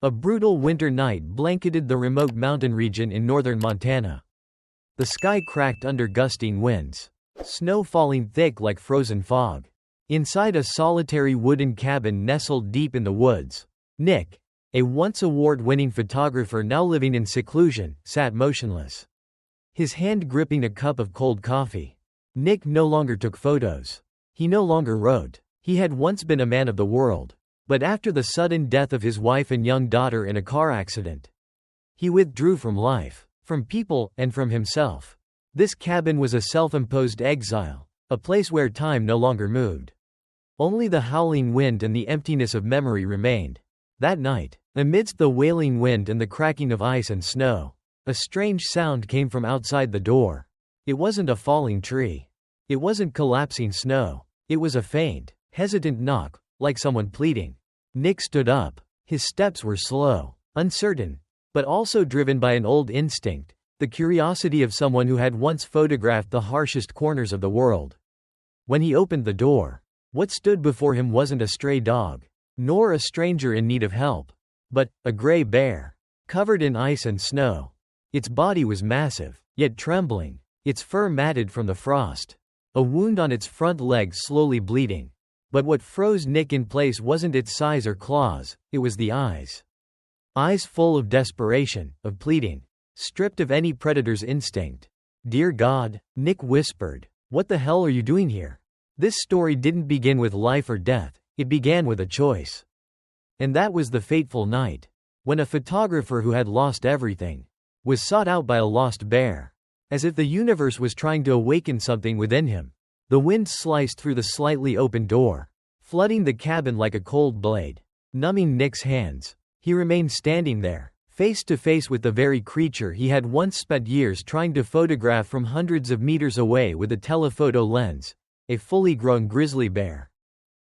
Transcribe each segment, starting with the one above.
A brutal winter night blanketed the remote mountain region in northern Montana. The sky cracked under gusting winds, snow falling thick like frozen fog. Inside a solitary wooden cabin nestled deep in the woods, Nick, a once award-winning photographer now living in seclusion, sat motionless, his hand gripping a cup of cold coffee. Nick no longer took photos. He no longer wrote. He had once been a man of the world. But after the sudden death of his wife and young daughter in a car accident, he withdrew from life, from people, and from himself. This cabin was a self-imposed exile, a place where time no longer moved. Only the howling wind and the emptiness of memory remained. That night, amidst the wailing wind and the cracking of ice and snow, a strange sound came from outside the door. It wasn't a falling tree. It wasn't collapsing snow. It was a faint, hesitant knock, like someone pleading. Nick stood up. His steps were slow, uncertain, but also driven by an old instinct, the curiosity of someone who had once photographed the harshest corners of the world. When he opened the door, what stood before him wasn't a stray dog, nor a stranger in need of help, but a gray bear, covered in ice and snow. Its body was massive, yet trembling, its fur matted from the frost, a wound on its front leg slowly bleeding. But what froze Nick in place wasn't its size or claws, it was the eyes. Eyes full of desperation, of pleading, stripped of any predator's instinct. "Dear God," Nick whispered, "what the hell are you doing here?" This story didn't begin with life or death, it began with a choice. And that was the fateful night, when a photographer who had lost everything was sought out by a lost bear. As if the universe was trying to awaken something within him. The wind sliced through the slightly open door, flooding the cabin like a cold blade, numbing Nick's hands. He remained standing there, face to face with the very creature he had once spent years trying to photograph from hundreds of meters away with a telephoto lens, a fully grown grizzly bear.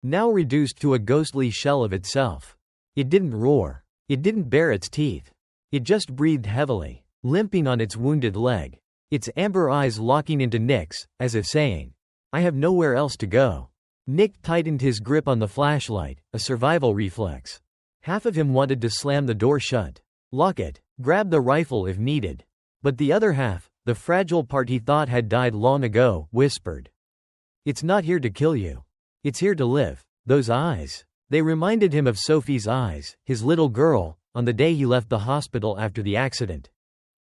Now reduced to a ghostly shell of itself. It didn't roar. It didn't bare its teeth. It just breathed heavily, limping on its wounded leg, its amber eyes locking into Nick's, as if saying, "I have nowhere else to go." Nick tightened his grip on the flashlight, a survival reflex. Half of him wanted to slam the door shut, lock it, grab the rifle if needed. But the other half, the fragile part he thought had died long ago, whispered, "It's not here to kill you. It's here to live." Those eyes. They reminded him of Sophie's eyes, his little girl, on the day he left the hospital after the accident.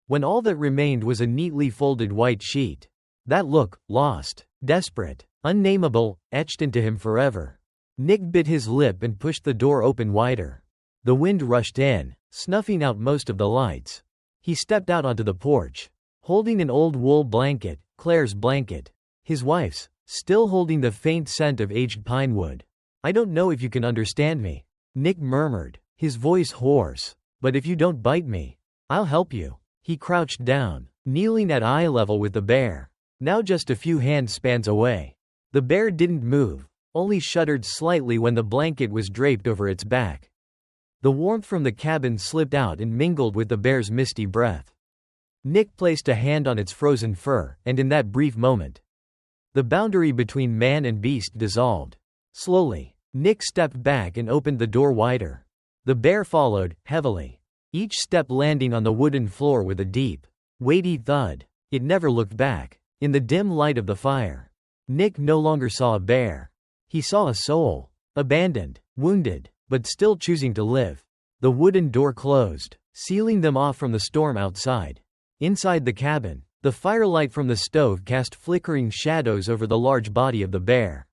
When all that remained was a neatly folded white sheet. That look, lost, desperate, unnameable, etched into him forever. Nick bit his lip and pushed the door open wider. The wind rushed in, snuffing out most of the lights. He stepped out onto the porch, holding an old wool blanket, Claire's blanket, his wife's, still holding the faint scent of aged pine wood. "I don't know if you can understand me," Nick murmured, his voice hoarse, "but if you don't bite me, I'll help you." He crouched down, kneeling at eye level with the bear, now just a few hand spans away. The bear didn't move, only shuddered slightly when the blanket was draped over its back. The warmth from the cabin slipped out and mingled with the bear's misty breath. Nick placed a hand on its frozen fur, and in that brief moment, the boundary between man and beast dissolved. Slowly, Nick stepped back and opened the door wider. The bear followed, heavily, each step landing on the wooden floor with a deep, weighty thud. It never looked back. In the dim light of the fire, Nick no longer saw a bear. He saw a soul, abandoned, wounded, but still choosing to live. The wooden door closed, sealing them off from the storm outside. Inside the cabin, the firelight from the stove cast flickering shadows over the large body of the bear,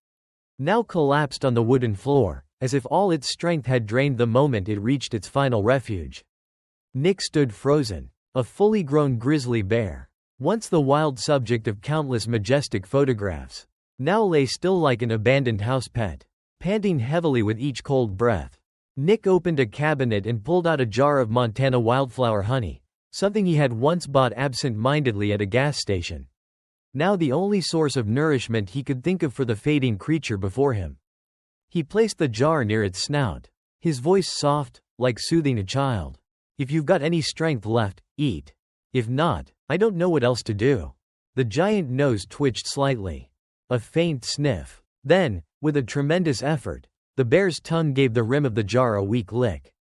now collapsed on the wooden floor, as if all its strength had drained the moment it reached its final refuge. Nick stood frozen, a fully grown grizzly bear, once the wild subject of countless majestic photographs, now lay still like an abandoned house pet, panting heavily with each cold breath. Nick opened a cabinet and pulled out a jar of Montana wildflower honey, something he had once bought absent-mindedly at a gas station. Now the only source of nourishment he could think of for the fading creature before him. He placed the jar near its snout, his voice soft, like soothing a child. "If you've got any strength left, eat. If not, I don't know what else to do." The giant nose twitched slightly. A faint sniff. Then, with a tremendous effort, the bear's tongue gave the rim of the jar a weak lick.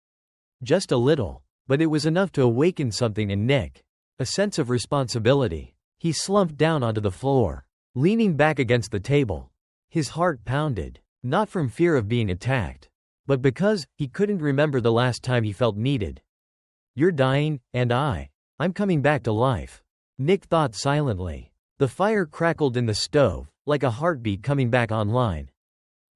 Just a little, but it was enough to awaken something in Nick. A sense of responsibility. He slumped down onto the floor, leaning back against the table. His heart pounded, not from fear of being attacked, but because he couldn't remember the last time he felt needed. "You're dying, and I'm coming back to life," Nick thought silently. The fire crackled in the stove, like a heartbeat coming back online.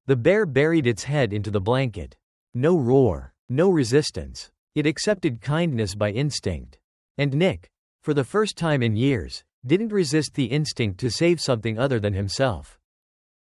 The bear buried its head into the blanket. No roar, no resistance. It accepted kindness by instinct. And Nick, for the first time in years, didn't resist the instinct to save something other than himself.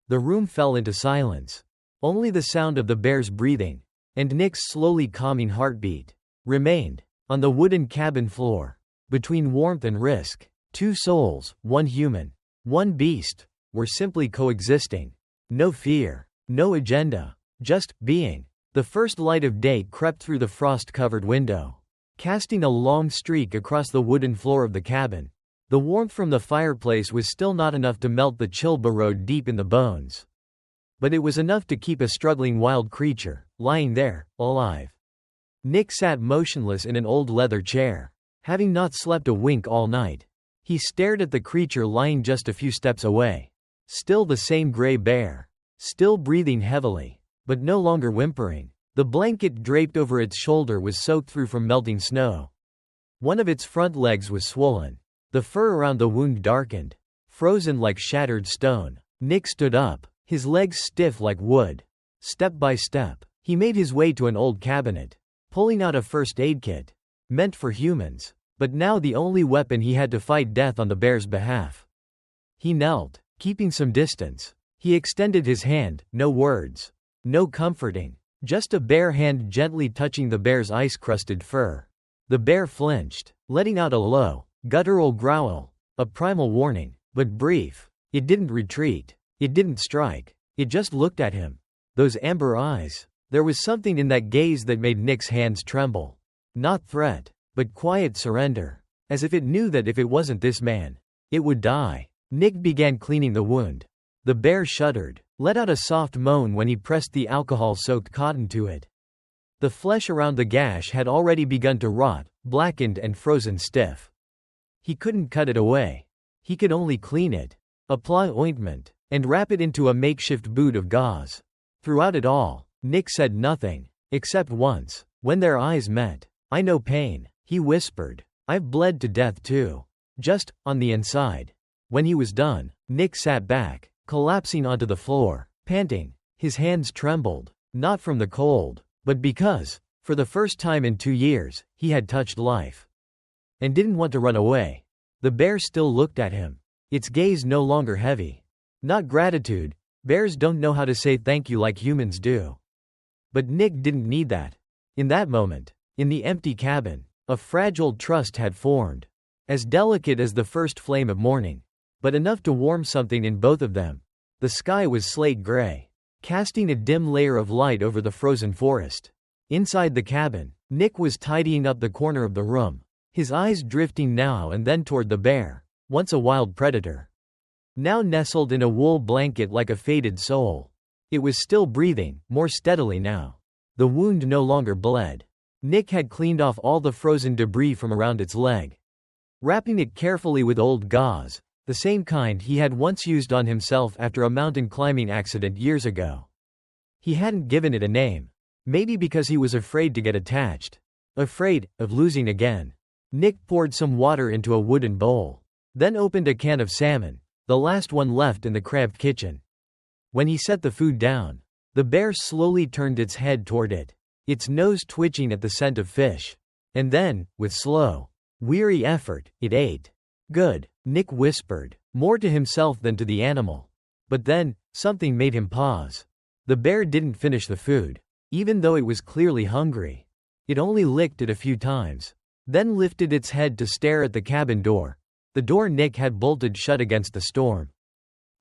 The room fell into silence. Only the sound of the bear's breathing, and Nick's slowly calming heartbeat, remained. On the wooden cabin floor, between warmth and risk, two souls, one human, one beast, were simply coexisting. No fear, no agenda, just being. The first light of day crept through the frost-covered window, casting a long streak across the wooden floor of the cabin. The warmth from the fireplace was still not enough to melt the chill burrowed deep in the bones. But it was enough to keep a struggling wild creature, lying there, alive. Nick sat motionless in an old leather chair, having not slept a wink all night. He stared at the creature lying just a few steps away. Still the same gray bear. Still breathing heavily, but no longer whimpering. The blanket draped over its shoulder was soaked through from melting snow. One of its front legs was swollen. The fur around the wound darkened, frozen like shattered stone. Nick stood up, his legs stiff like wood. Step by step, he made his way to an old cabinet, pulling out a first aid kit, meant for humans, but now the only weapon he had to fight death on the bear's behalf. He knelt, keeping some distance. He extended his hand, no words, no comforting, just a bare hand gently touching the bear's ice-crusted fur. The bear flinched, letting out a low, guttural growl, a primal warning, but brief. It didn't retreat. It didn't strike. It just looked at him. Those amber eyes. There was something in that gaze that made Nick's hands tremble. Not threat, but quiet surrender. As if it knew that if it wasn't this man, it would die. Nick began cleaning the wound. The bear shuddered, let out a soft moan when he pressed the alcohol-soaked cotton to it. The flesh around the gash had already begun to rot, blackened and frozen stiff. He couldn't cut it away. He could only clean it, apply ointment, and wrap it into a makeshift boot of gauze. Throughout it all, Nick said nothing, except once, when their eyes met. "I know pain," he whispered. "I've bled to death too. Just, on the inside." When he was done, Nick sat back, collapsing onto the floor, panting. His hands trembled, not from the cold, but because, for the first time in 2 years, he had touched life. And didn't want to run away. The bear still looked at him, its gaze no longer heavy. Not gratitude. Bears don't know how to say thank you like humans do. But Nick didn't need that. In that moment, in the empty cabin, a fragile trust had formed. As delicate as the first flame of morning, but enough to warm something in both of them. The sky was slate gray, casting a dim layer of light over the frozen forest. Inside the cabin, Nick was tidying up the corner of the room, his eyes drifting now and then toward the bear, once a wild predator. Now nestled in a wool blanket like a fated soul. It was still breathing, more steadily now. The wound no longer bled. Nick had cleaned off all the frozen debris from around its leg, wrapping it carefully with old gauze, the same kind he had once used on himself after a mountain climbing accident years ago. He hadn't given it a name. Maybe because he was afraid to get attached. Afraid of losing again. Nick poured some water into a wooden bowl, then opened a can of salmon, the last one left in the cramped kitchen. When he set the food down, the bear slowly turned its head toward it, its nose twitching at the scent of fish. And then, with slow, weary effort, it ate. "Good," Nick whispered, more to himself than to the animal. But then, something made him pause. The bear didn't finish the food, even though it was clearly hungry. It only licked it a few times, then lifted its head to stare at the cabin door, the door Nick had bolted shut against the storm.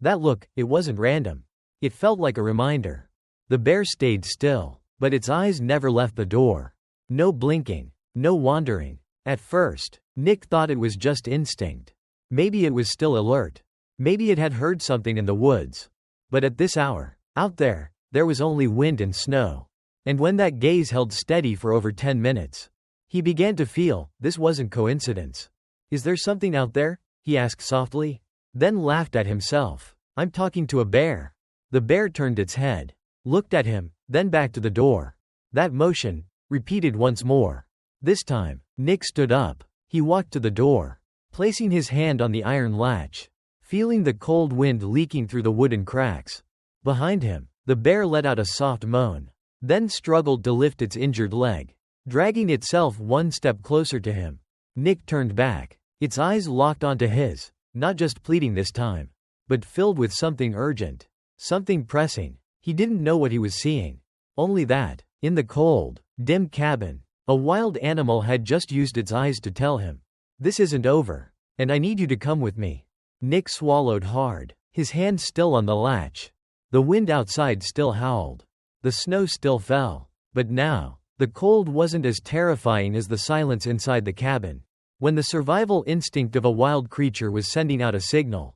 That look, it wasn't random. It felt like a reminder. The bear stayed still, but its eyes never left the door. No blinking, no wandering. At first, Nick thought it was just instinct. Maybe it was still alert. Maybe it had heard something in the woods. But at this hour, out there, there was only wind and snow. And when that gaze held steady for over 10 minutes, he began to feel, this wasn't coincidence. Is there something out there? He asked softly. Then laughed at himself. I'm talking to a bear. The bear turned its head, looked at him, then back to the door. That motion, repeated once more. This time, Nick stood up. He walked to the door, placing his hand on the iron latch, feeling the cold wind leaking through the wooden cracks. Behind him, the bear let out a soft moan, then struggled to lift its injured leg, dragging itself one step closer to him. Nick turned back, its eyes locked onto his, not just pleading this time, but filled with something urgent, something pressing. He didn't know what he was seeing, only that, in the cold, dim cabin, a wild animal had just used its eyes to tell him, this isn't over, and I need you to come with me. Nick swallowed hard, his hand still on the latch. The wind outside still howled. The snow still fell. But now, the cold wasn't as terrifying as the silence inside the cabin, when the survival instinct of a wild creature was sending out a signal.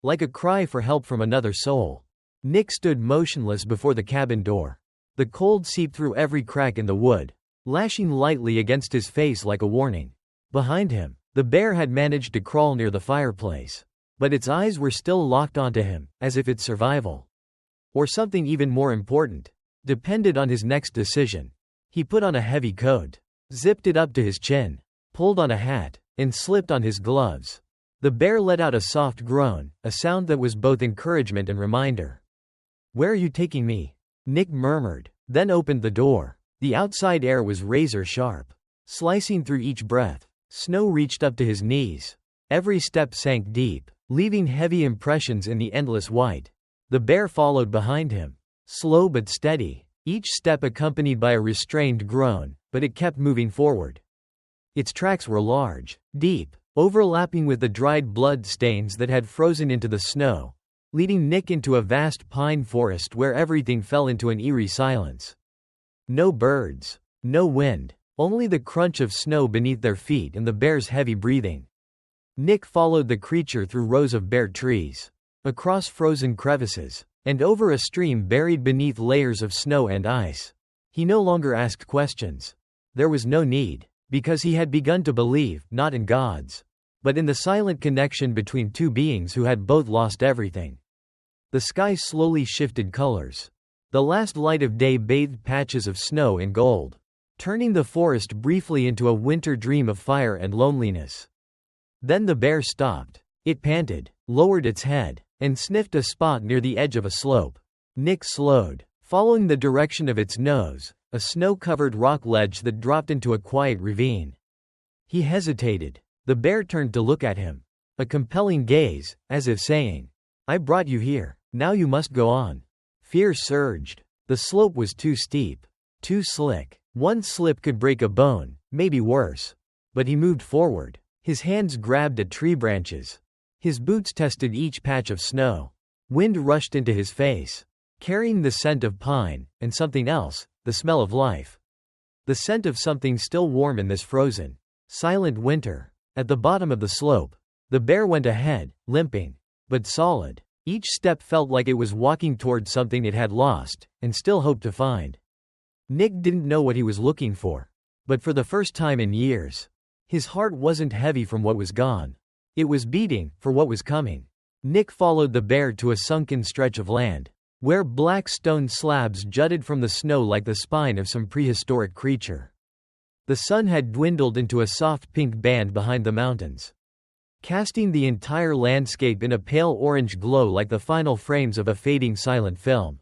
Like a cry for help from another soul. Nick stood motionless before the cabin door. The cold seeped through every crack in the wood, lashing lightly against his face like a warning. Behind him, the bear had managed to crawl near the fireplace, but its eyes were still locked onto him, as if its survival, or something even more important, depended on his next decision. He put on a heavy coat, zipped it up to his chin, pulled on a hat, and slipped on his gloves. The bear let out a soft groan, a sound that was both encouragement and reminder. Where are you taking me? Nick murmured, then opened the door. The outside air was razor sharp, slicing through each breath. Snow reached up to his knees. Every step sank deep, leaving heavy impressions in the endless white. The bear followed behind him, slow but steady, each step accompanied by a restrained groan, but it kept moving forward. Its tracks were large, deep, overlapping with the dried blood stains that had frozen into the snow, leading Nick into a vast pine forest where everything fell into an eerie silence. No birds, no wind, only the crunch of snow beneath their feet and the bear's heavy breathing. Nick followed the creature through rows of bare trees, across frozen crevices, and over a stream buried beneath layers of snow and ice. He no longer asked questions. There was no need, because he had begun to believe, not in gods, but in the silent connection between two beings who had both lost everything. The sky slowly shifted colors. The last light of day bathed patches of snow in gold, turning the forest briefly into a winter dream of fire and loneliness. Then the bear stopped. It panted, lowered its head, and sniffed a spot near the edge of a slope. Nick slowed, following the direction of its nose, a snow-covered rock ledge that dropped into a quiet ravine. He hesitated. The bear turned to look at him. A compelling gaze, as if saying, I brought you here, now you must go on. Fear surged. The slope was too steep, too slick. One slip could break a bone, maybe worse. But he moved forward. His hands grabbed at tree branches. His boots tested each patch of snow. Wind rushed into his face, carrying the scent of pine, and something else, the smell of life. The scent of something still warm in this frozen, silent winter. At the bottom of the slope, the bear went ahead, limping, but solid. Each step felt like it was walking toward something it had lost, and still hoped to find. Nick didn't know what he was looking for, but for the first time in years, his heart wasn't heavy from what was gone. It was beating for what was coming. Nick followed the bear to a sunken stretch of land, where black stone slabs jutted from the snow like the spine of some prehistoric creature. The sun had dwindled into a soft pink band behind the mountains, casting the entire landscape in a pale orange glow like the final frames of a fading silent film.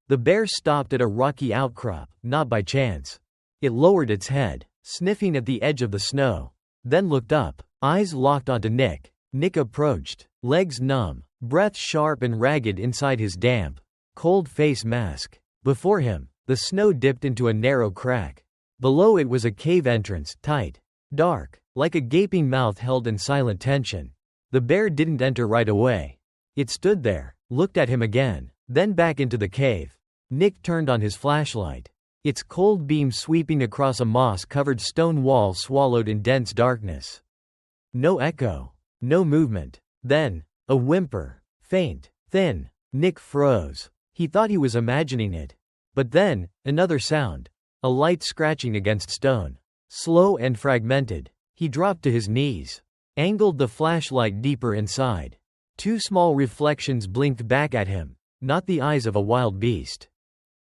The bear stopped at a rocky outcrop, not by chance. It lowered its head, sniffing at the edge of the snow, then looked up, eyes locked onto Nick. Nick approached, legs numb, breath sharp and ragged inside his damp, cold face mask. Before him, the snow dipped into a narrow crack. Below it was a cave entrance, tight, dark, like a gaping mouth held in silent tension. The bear didn't enter right away. It stood there, looked at him again, then back into the cave. Nick turned on his flashlight. Its cold beam sweeping across a moss-covered stone wall swallowed in dense darkness. No echo, no movement. Then, a whimper, faint, thin. Nick froze. He thought he was imagining it. But then, another sound. A light scratching against stone. Slow and fragmented. He dropped to his knees. Angled the flashlight deeper inside. Two small reflections blinked back at him. Not the eyes of a wild beast,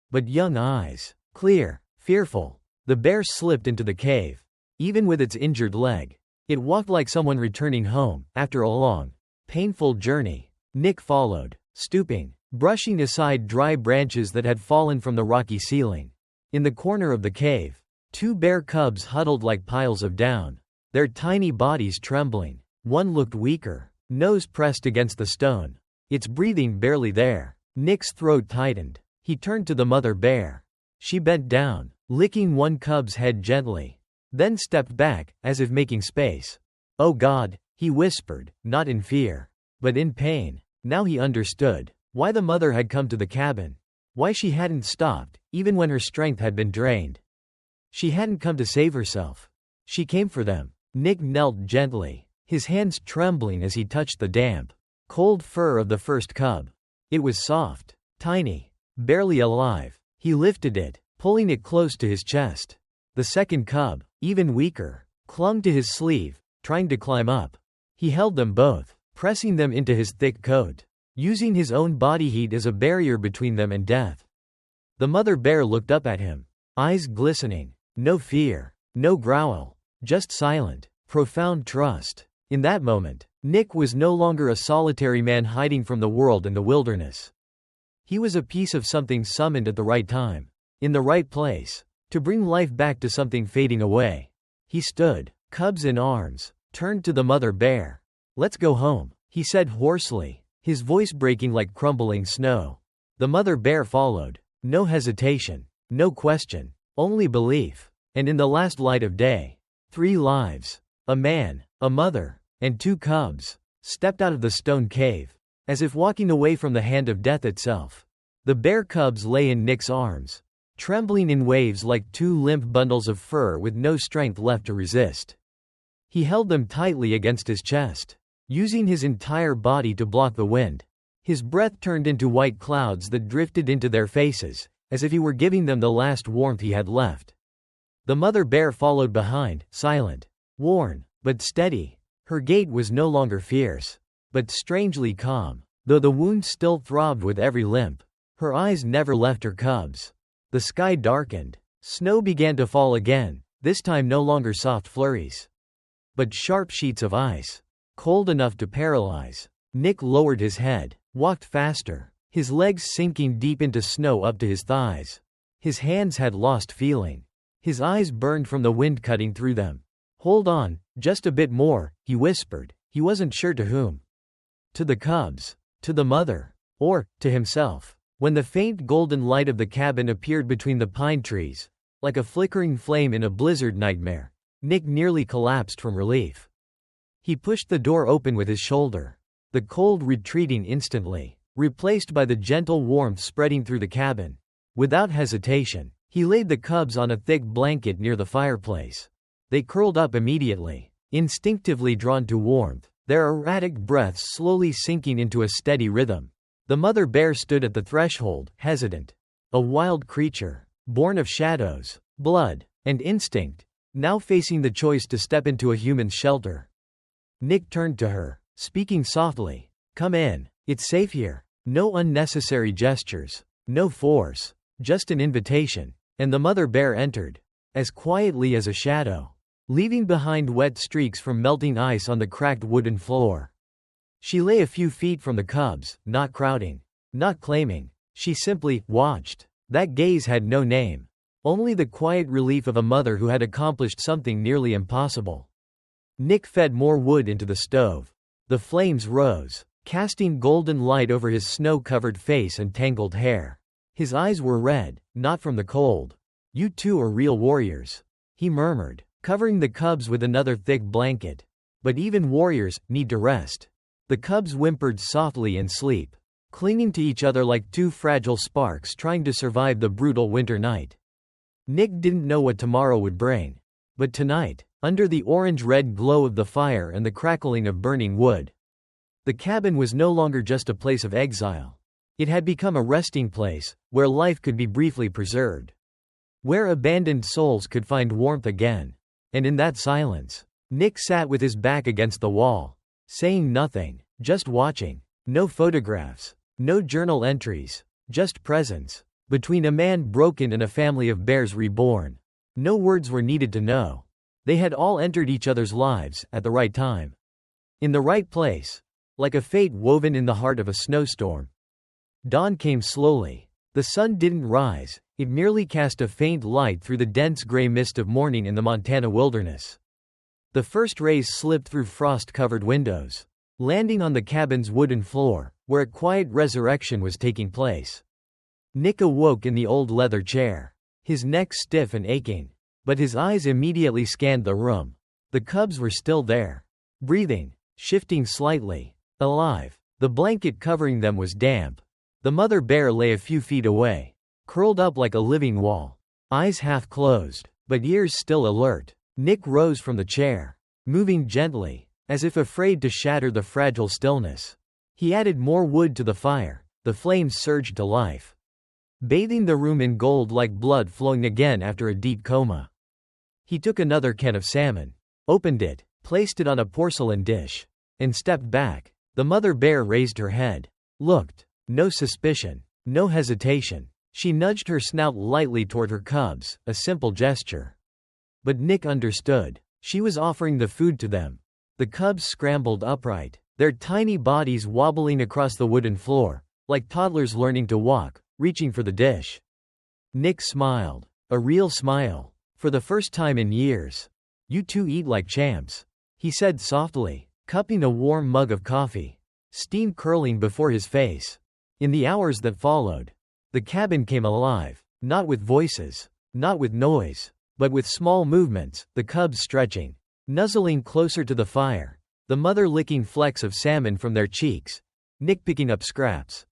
but young eyes. Clear, fearful. The bear slipped into the cave. Even with its injured leg, it walked like someone returning home, after a long, painful journey. Nick followed, stooping, brushing aside dry branches that had fallen from the rocky ceiling. In the corner of the cave, two bear cubs huddled like piles of down, their tiny bodies trembling. One looked weaker, nose pressed against the stone, its breathing barely there. Nick's throat tightened. He turned to the mother bear. She bent down, licking one cub's head gently, then stepped back, as if making space. "Oh God," he whispered, not in fear, but in pain. Now he understood why the mother had come to the cabin. Why she hadn't stopped, even when her strength had been drained. She hadn't come to save herself. She came for them. Nick knelt gently, his hands trembling as he touched the damp, cold fur of the first cub. It was soft, tiny, barely alive. He lifted it, pulling it close to his chest. The second cub, even weaker, clung to his sleeve, trying to climb up. He held them both, pressing them into his thick coat, using his own body heat as a barrier between them and death. The mother bear looked up at him, eyes glistening. No fear, no growl, just silent, profound trust. In that moment, Nick was no longer a solitary man hiding from the world and the wilderness. He was a piece of something summoned at the right time, in the right place, to bring life back to something fading away. He stood, cubs in arms, turned to the mother bear. "Let's go home," he said hoarsely, his voice breaking like crumbling snow. The mother bear followed. No hesitation, no question, only belief. And in the last light of day, 3 lives, a man, a mother, and 2 cubs, stepped out of the stone cave, as if walking away from the hand of death itself. The bear cubs lay in Nick's arms, trembling in waves like 2 limp bundles of fur with no strength left to resist. He held them tightly against his chest, using his entire body to block the wind. His breath turned into white clouds that drifted into their faces, as if he were giving them the last warmth he had left. The mother bear followed behind, silent, worn, but steady. Her gait was no longer fierce, but strangely calm, though the wound still throbbed with every limp. Her eyes never left her cubs. The sky darkened. Snow began to fall again, this time no longer soft flurries, but sharp sheets of ice, cold enough to paralyze. Nick lowered his head, walked faster, his legs sinking deep into snow up to his thighs. His hands had lost feeling. His eyes burned from the wind cutting through them. "Hold on, just a bit more," he whispered. He wasn't sure to whom. To the cubs, to the mother, or to himself. When the faint golden light of the cabin appeared between the pine trees, like a flickering flame in a blizzard nightmare, Nick nearly collapsed from relief. He pushed the door open with his shoulder, the cold retreating instantly, replaced by the gentle warmth spreading through the cabin. Without hesitation, he laid the cubs on a thick blanket near the fireplace. They curled up immediately, instinctively drawn to warmth, their erratic breaths slowly sinking into a steady rhythm. The mother bear stood at the threshold, hesitant. A wild creature, born of shadows, blood, and instinct, now facing the choice to step into a human's shelter. Nick turned to her, speaking softly. "Come in. It's safe here." No unnecessary gestures, no force, just an invitation. And the mother bear entered, as quietly as a shadow, leaving behind wet streaks from melting ice on the cracked wooden floor. She lay a few feet from the cubs, not crowding, not claiming. She simply watched. That gaze had no name, only the quiet relief of a mother who had accomplished something nearly impossible. Nick fed more wood into the stove. The flames rose, casting golden light over his snow-covered face and tangled hair. His eyes were red, not from the cold. "You two are real warriors," he murmured, covering the cubs with another thick blanket. "But even warriors need to rest." The cubs whimpered softly in sleep, clinging to each other like 2 fragile sparks trying to survive the brutal winter night. Nick didn't know what tomorrow would bring. But tonight, under the orange-red glow of the fire and the crackling of burning wood, the cabin was no longer just a place of exile. It had become a resting place, where life could be briefly preserved. Where abandoned souls could find warmth again. And in that silence, Nick sat with his back against the wall, saying nothing, just watching. No photographs, no journal entries, just presence. Between a man broken and a family of bears reborn. No words were needed to know. They had all entered each other's lives, at the right time. In the right place. Like a fate woven in the heart of a snowstorm. Dawn came slowly. The sun didn't rise, it merely cast a faint light through the dense gray mist of morning in the Montana wilderness. The first rays slipped through frost-covered windows, landing on the cabin's wooden floor, where a quiet resurrection was taking place. Nick awoke in the old leather chair, his neck stiff and aching, but his eyes immediately scanned the room. The cubs were still there, breathing, shifting slightly, alive. The blanket covering them was damp. The mother bear lay a few feet away, curled up like a living wall, eyes half closed, but ears still alert. Nick rose from the chair, moving gently, as if afraid to shatter the fragile stillness. He added more wood to the fire. The flames surged to life, bathing the room in gold like blood flowing again after a deep coma. He took another can of salmon, opened it, placed it on a porcelain dish, and stepped back. The mother bear raised her head, looked. No suspicion, no hesitation. She nudged her snout lightly toward her cubs, a simple gesture. But Nick understood. She was offering the food to them. The cubs scrambled upright, their tiny bodies wobbling across the wooden floor, like toddlers learning to walk, reaching for the dish. Nick smiled, a real smile, for the first time in years. "You two eat like champs," he said softly, cupping a warm mug of coffee, steam curling before his face. In the hours that followed, the cabin came alive, not with voices, not with noise, but with small movements, the cubs stretching, nuzzling closer to the fire, the mother licking flecks of salmon from their cheeks, Nick picking up scraps,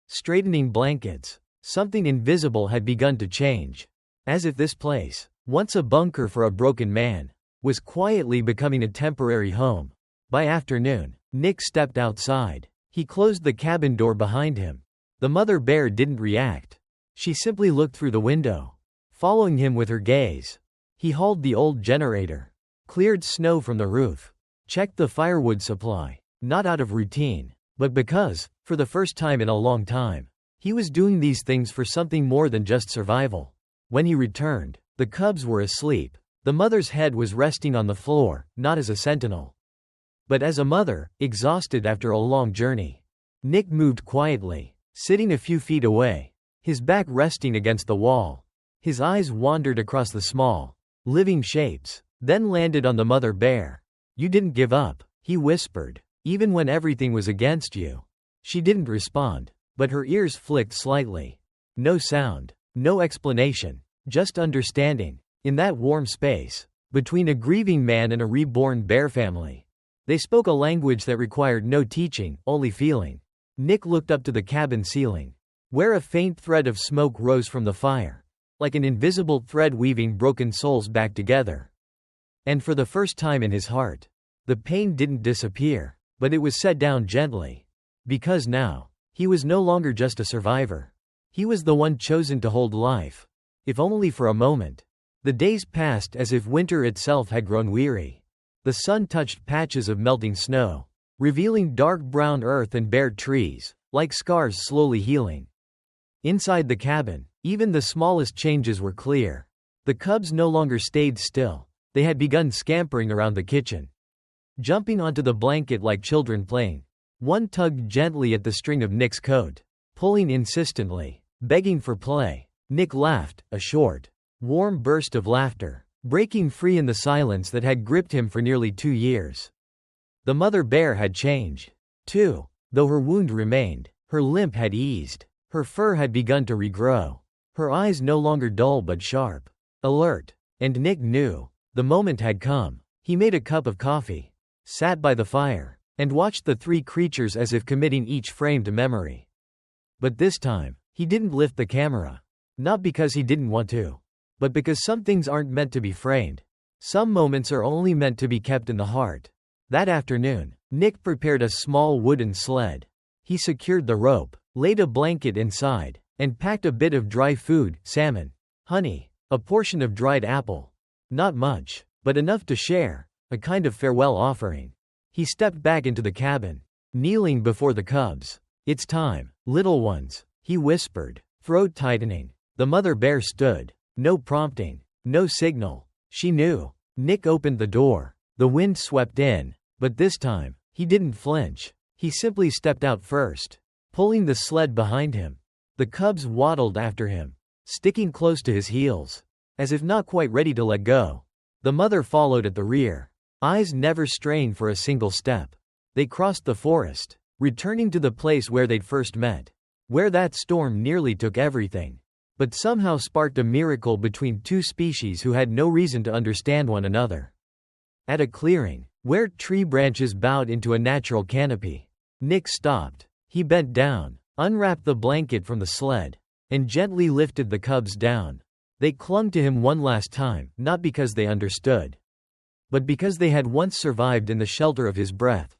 straightening blankets. Something invisible had begun to change. As if this place, once a bunker for a broken man, was quietly becoming a temporary home. By afternoon, Nick stepped outside. He closed the cabin door behind him. The mother bear didn't react. She simply looked through the window, following him with her gaze. He hauled the old generator, cleared snow from the roof, checked the firewood supply, not out of routine, but because, for the first time in a long time, he was doing these things for something more than just survival. When he returned, the cubs were asleep. The mother's head was resting on the floor, not as a sentinel, but as a mother, exhausted after a long journey. Nick moved quietly, sitting a few feet away, his back resting against the wall. His eyes wandered across the small, living shapes, then landed on the mother bear. "You didn't give up," he whispered, "even when everything was against you." She didn't respond, but her ears flicked slightly. No sound, no explanation, just understanding. In that warm space, between a grieving man and a reborn bear family, they spoke a language that required no teaching, only feeling. Nick looked up to the cabin ceiling, where a faint thread of smoke rose from the fire, like an invisible thread weaving broken souls back together. And for the first time in his heart, the pain didn't disappear, but it was set down gently. Because now, he was no longer just a survivor. He was the one chosen to hold life, if only for a moment. The days passed as if winter itself had grown weary. The sun touched patches of melting snow, revealing dark brown earth and bare trees, like scars slowly healing. Inside the cabin, even the smallest changes were clear. The cubs no longer stayed still. They had begun scampering around the kitchen, jumping onto the blanket like children playing. One tugged gently at the string of Nick's coat, pulling insistently, begging for play. Nick laughed, a short, warm burst of laughter, breaking free in the silence that had gripped him for nearly 2 years. The mother bear had changed, too. Though her wound remained, her limp had eased, her fur had begun to regrow, her eyes no longer dull but sharp, alert. And Nick knew, the moment had come. He made a cup of coffee, sat by the fire, and watched the 3 creatures as if committing each frame to memory. But this time, he didn't lift the camera. Not because he didn't want to, but because some things aren't meant to be framed. Some moments are only meant to be kept in the heart. That afternoon, Nick prepared a small wooden sled. He secured the rope, laid a blanket inside, and packed a bit of dry food, salmon, honey, a portion of dried apple. Not much, but enough to share, a kind of farewell offering. He stepped back into the cabin, kneeling before the cubs. "It's time, little ones," he whispered, throat tightening. The mother bear stood. No prompting, no signal. She knew. Nick opened the door. The wind swept in, but this time, he didn't flinch. He simply stepped out first, pulling the sled behind him. The cubs waddled after him, sticking close to his heels, as if not quite ready to let go. The mother followed at the rear, eyes never straying for a single step. They crossed the forest, returning to the place where they'd first met, where that storm nearly took everything, but somehow sparked a miracle between two species who had no reason to understand one another. At a clearing, where tree branches bowed into a natural canopy, Nick stopped. He bent down, unwrapped the blanket from the sled, and gently lifted the cubs down. They clung to him one last time, not because they understood, but because they had once survived in the shelter of his breath.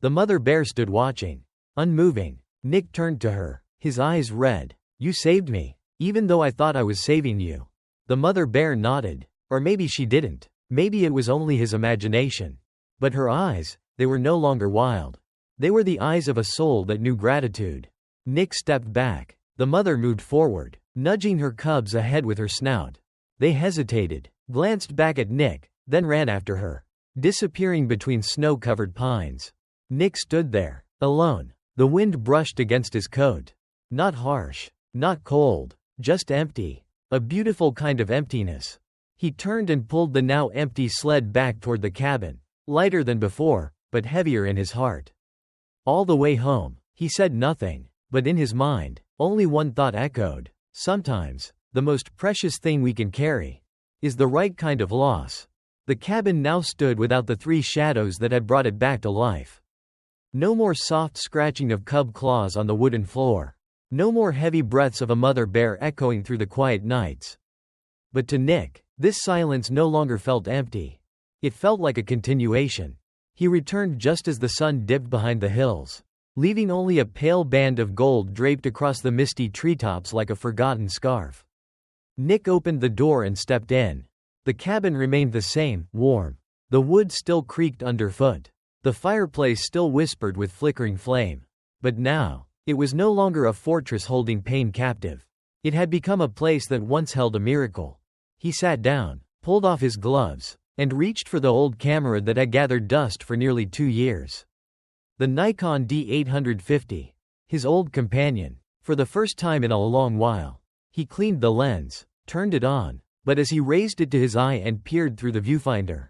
The mother bear stood watching, unmoving. Nick turned to her, his eyes red. "You saved me, even though I thought I was saving you." The mother bear nodded. Or maybe she didn't. Maybe it was only his imagination. But her eyes, they were no longer wild. They were the eyes of a soul that knew gratitude. Nick stepped back. The mother moved forward, nudging her cubs ahead with her snout. They hesitated, glanced back at Nick, then ran after her, disappearing between snow-covered pines. Nick stood there, alone. The wind brushed against his coat. Not harsh, not cold, just empty. A beautiful kind of emptiness. He turned and pulled the now empty sled back toward the cabin, lighter than before, but heavier in his heart. All the way home, he said nothing, but in his mind, only one thought echoed. Sometimes, the most precious thing we can carry is the right kind of loss. The cabin now stood without the three shadows that had brought it back to life. No more soft scratching of cub claws on the wooden floor. No more heavy breaths of a mother bear echoing through the quiet nights. But to Nick, this silence no longer felt empty. It felt like a continuation. He returned just as the sun dipped behind the hills, leaving only a pale band of gold draped across the misty treetops like a forgotten scarf. Nick opened the door and stepped in. The cabin remained the same, warm. The wood still creaked underfoot. The fireplace still whispered with flickering flame. But now, it was no longer a fortress holding pain captive. It had become a place that once held a miracle. He sat down, pulled off his gloves, and reached for the old camera that had gathered dust for nearly 2 years. The Nikon D850. His old companion. For the first time in a long while. He cleaned the lens, turned it on, but as he raised it to his eye and peered through the viewfinder,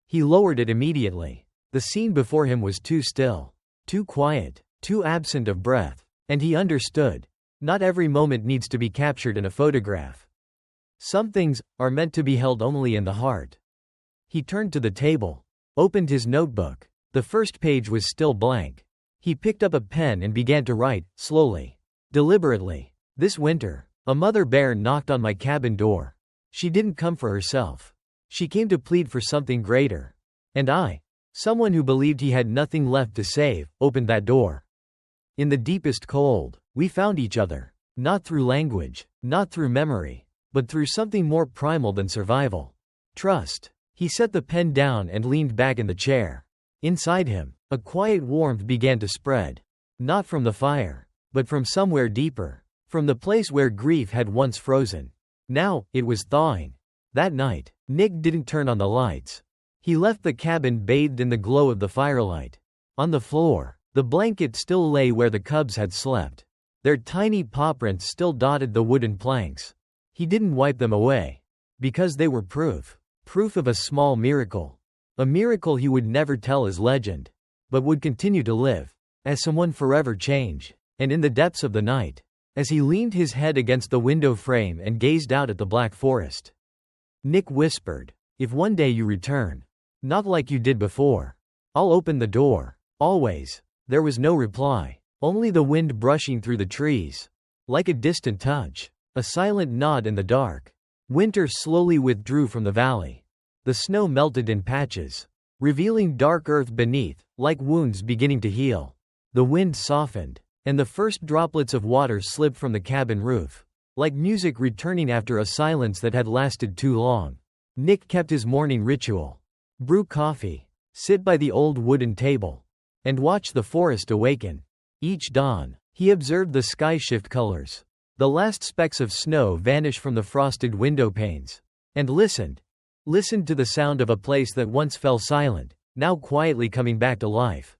he lowered it immediately. The scene before him was too still, too quiet, too absent of breath, and he understood. Not every moment needs to be captured in a photograph. Some things are meant to be held only in the heart. He turned to the table, opened his notebook. The first page was still blank. He picked up a pen and began to write, slowly, deliberately. "This winter, a mother bear knocked on my cabin door. She didn't come for herself. She came to plead for something greater. And I, someone who believed he had nothing left to save, opened that door. In the deepest cold, we found each other. Not through language, not through memory, but through something more primal than survival. Trust." He set the pen down and leaned back in the chair. Inside him, a quiet warmth began to spread. Not from the fire, but from somewhere deeper. From the place where grief had once frozen. Now, it was thawing. That night, Nick didn't turn on the lights. He left the cabin bathed in the glow of the firelight. On the floor, the blanket still lay where the cubs had slept. Their tiny paw prints still dotted the wooden planks. He didn't wipe them away. Because they were proof. Proof of a small miracle. A miracle he would never tell as legend, but would continue to live, as someone forever change. And in the depths of the night, as he leaned his head against the window frame and gazed out at the black forest, Nick whispered, "If one day you return, not like you did before, I'll open the door, always." There was no reply, only the wind brushing through the trees. Like a distant touch, a silent nod in the dark. Winter slowly withdrew from the valley. The snow melted in patches, revealing dark earth beneath, like wounds beginning to heal. The wind softened, and the first droplets of water slipped from the cabin roof. Like music returning after a silence that had lasted too long. Nick kept his morning ritual. Brew coffee, sit by the old wooden table, and watch the forest awaken. Each dawn, he observed the sky shift colors. The last specks of snow vanish from the frosted window panes. And listened to the sound of a place that once fell silent, now quietly coming back to life.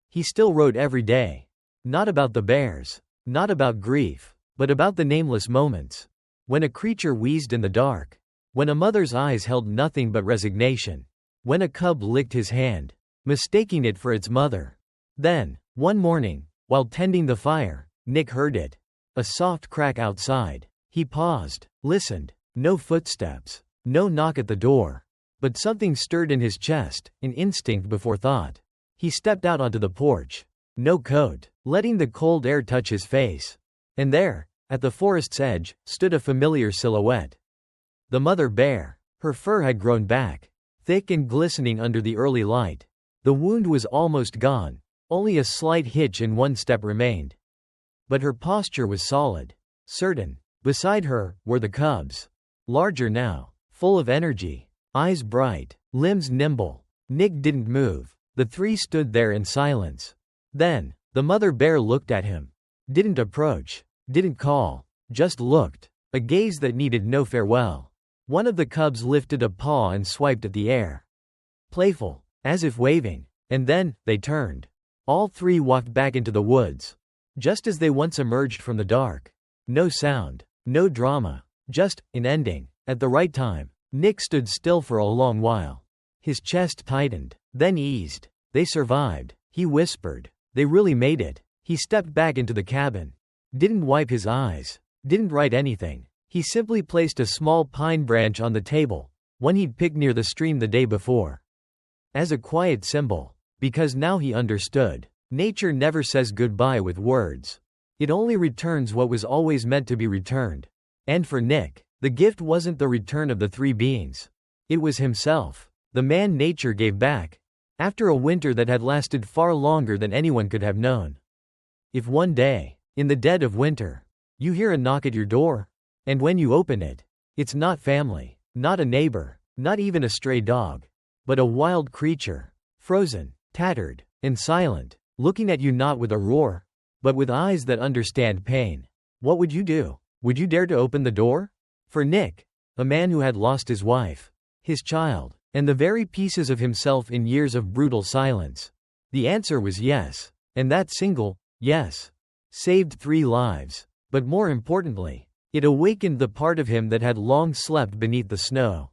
He still wrote every day. Not about the bears, not about grief, but about the nameless moments. When a creature wheezed in the dark. When a mother's eyes held nothing but resignation. When a cub licked his hand, mistaking it for its mother. Then, one morning, while tending the fire, Nick heard it. A soft crack outside. He paused, listened. No footsteps, no knock at the door. But something stirred in his chest, an instinct before thought. He stepped out onto the porch. No coat, letting the cold air touch his face. And there, at the forest's edge, stood a familiar silhouette. The mother bear. Her fur had grown back, thick and glistening under the early light. The wound was almost gone, only a slight hitch in one step remained. But her posture was solid, certain. Beside her were the cubs. Larger now, full of energy, eyes bright, limbs nimble. Nick didn't move. The three stood there in silence. Then, the mother bear looked at him. Didn't approach, didn't call, just looked. A gaze that needed no farewell. One of the cubs lifted a paw and swiped at the air. Playful, as if waving. And then, they turned. All three walked back into the woods. Just as they once emerged from the dark. No sound, no drama, just an ending. At the right time, Nick stood still for a long while. His chest tightened, then eased. They survived, he whispered. They really made it. He stepped back into the cabin. Didn't wipe his eyes. Didn't write anything. He simply placed a small pine branch on the table, one he'd picked near the stream the day before. As a quiet symbol. Because now he understood. Nature never says goodbye with words. It only returns what was always meant to be returned. And for Nick, the gift wasn't the return of the three beings. It was himself. The man nature gave back. After a winter that had lasted far longer than anyone could have known. If one day, in the dead of winter, you hear a knock at your door, and when you open it, it's not family, not a neighbor, not even a stray dog, but a wild creature, frozen, tattered, and silent, looking at you not with a roar, but with eyes that understand pain. What would you do? Would you dare to open the door? For Nick, a man who had lost his wife, his child, and the very pieces of himself in years of brutal silence, the answer was yes, and that single yes saved 3 lives. But more importantly, it awakened the part of him that had long slept beneath the snow.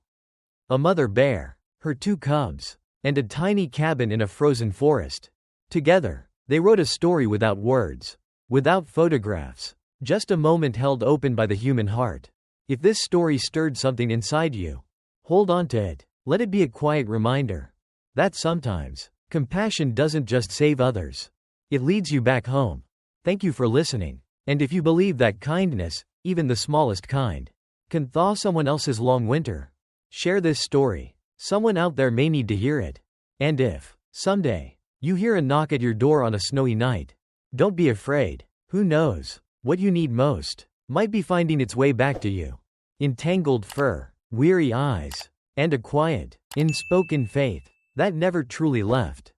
A mother bear, her 2 cubs, and a tiny cabin in a frozen forest. Together, they wrote a story without words, without photographs, just a moment held open by the human heart. If this story stirred something inside you, hold on to it. Let it be a quiet reminder that sometimes, compassion doesn't just save others. It leads you back home. Thank you for listening. And if you believe that kindness, even the smallest kind, can thaw someone else's long winter, share this story. Someone out there may need to hear it. And if, someday, you hear a knock at your door on a snowy night, don't be afraid. Who knows? What you need most might be finding its way back to you. In tangled fur, weary eyes, and a quiet, unspoken faith that never truly left.